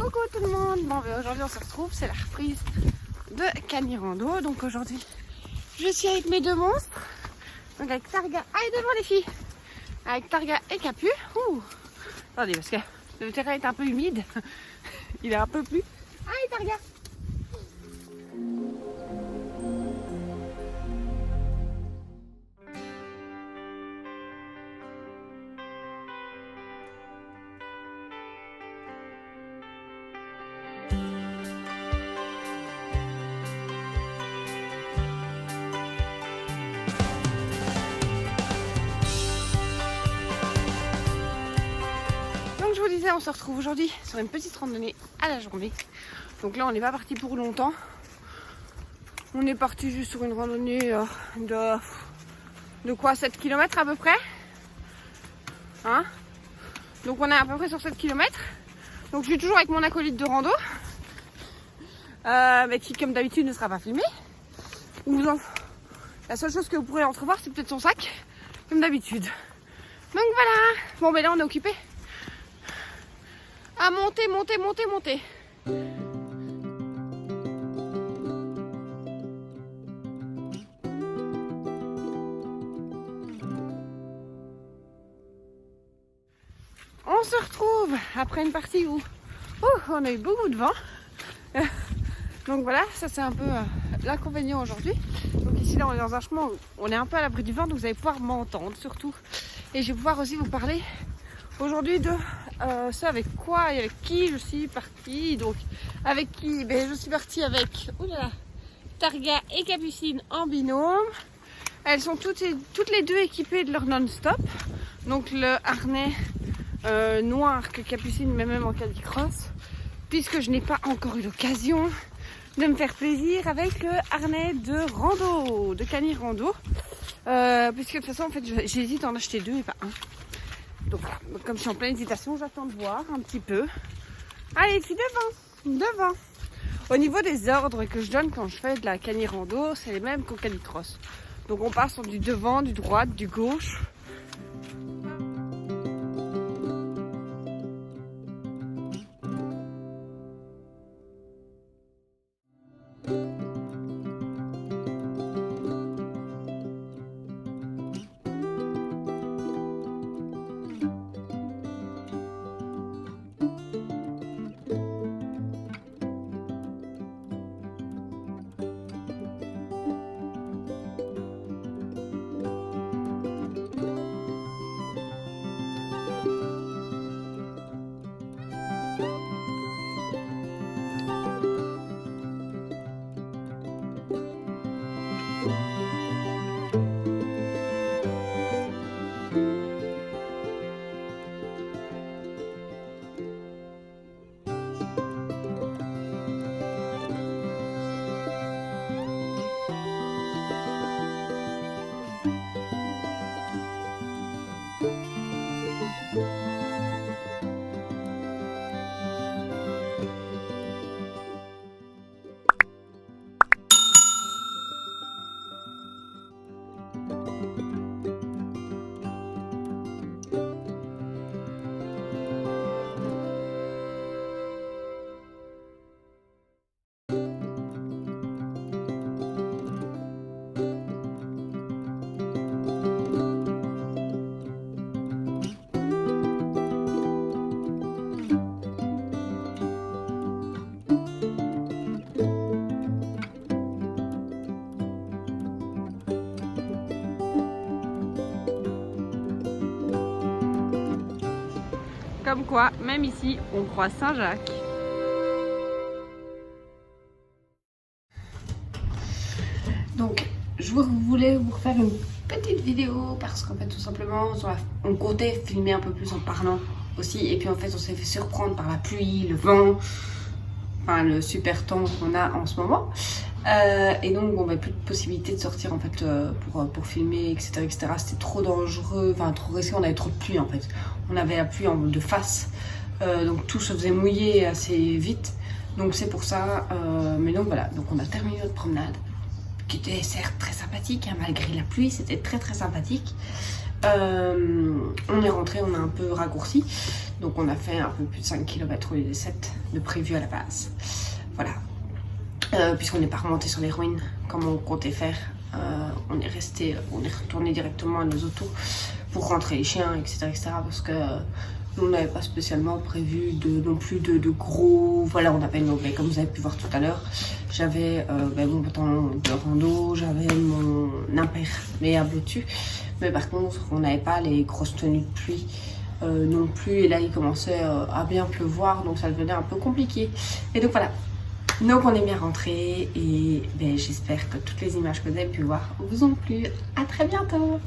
Coucou tout le monde. Bon, aujourd'hui on se retrouve, c'est la reprise de Canirando. Donc aujourd'hui, je suis avec mes deux monstres. Donc avec Targa, allez devant les filles. Avec Targa et Capu. Ouh. Attendez, parce que le terrain est un peu humide. Il est un peu plus. Allez Targa. Donc je vous disais, on se retrouve aujourd'hui sur une petite randonnée à la journée. Donc là on n'est pas parti pour longtemps. On est parti juste sur une randonnée de quoi, 7 km à peu près, hein. Donc on est à peu près sur 7 km. Donc je suis toujours avec mon acolyte de rando, mais qui comme d'habitude ne sera pas filmé. La seule chose que vous pourrez entrevoir, c'est peut-être son sac, comme d'habitude. Donc voilà. Bon ben là on est occupé à monter. On se retrouve après une partie où on a eu beaucoup de vent. Donc voilà, ça c'est un peu l'inconvénient aujourd'hui. Donc ici là on est dans un chemin où on est un peu à l'abri du vent, donc vous allez pouvoir m'entendre surtout. Et je vais pouvoir aussi vous parler aujourd'hui de ce avec quoi et avec qui je suis partie. Donc avec qui je suis partie avec Targa et Capucine en binôme. Elles sont toutes les deux équipées de leur non-stop. Donc le harnais noir que Capucine met même en caddicross, puisque je n'ai pas encore eu l'occasion de me faire plaisir avec le harnais de rando, de Canirando, puisque de toute façon en fait j'hésite à en acheter deux et pas un. Donc voilà, comme je suis en pleine hésitation, j'attends de voir un petit peu. Allez, puis devant. Au niveau des ordres que je donne quand je fais de la Canirando, c'est les mêmes qu'au caddicross. Donc on part sur du devant, du droite, du gauche. Comme quoi, même ici, on croise Saint-Jacques. Donc, je voulais vous refaire une petite vidéo parce qu'en fait, tout simplement, on comptait filmer un peu plus en parlant aussi. Et puis en fait, on s'est fait surprendre par la pluie, le vent, enfin le super temps qu'on a en ce moment. Et donc, bon, plus de possibilité de sortir en fait pour filmer, etc. C'était trop dangereux, enfin trop risqué, on avait trop de pluie en fait. On avait la pluie de face, donc tout se faisait mouiller assez vite. Donc c'est pour ça, mais donc voilà, donc on a terminé notre promenade, qui était certes très sympathique, hein, malgré la pluie, c'était très sympathique. On est rentré, on a un peu raccourci. Donc on a fait un peu plus de 5 km au lieu des 7 de prévu à la base. Voilà. Puisqu'on n'est pas remonté sur les ruines comme on comptait faire. On est retourné directement à nos autos pour rentrer les chiens, etc. parce que nous, on n'avait pas spécialement prévu non plus de gros... Voilà, on avait mais comme vous avez pu voir tout à l'heure, j'avais mon pantalon de rando, j'avais mon imperméable au-dessus. Mais par contre, on n'avait pas les grosses tenues de pluie non plus. Et là, il commençait à bien pleuvoir, donc ça devenait un peu compliqué. Et donc voilà. Donc on est bien rentré et j'espère que toutes les images que vous avez pu voir vous ont plu. À très bientôt!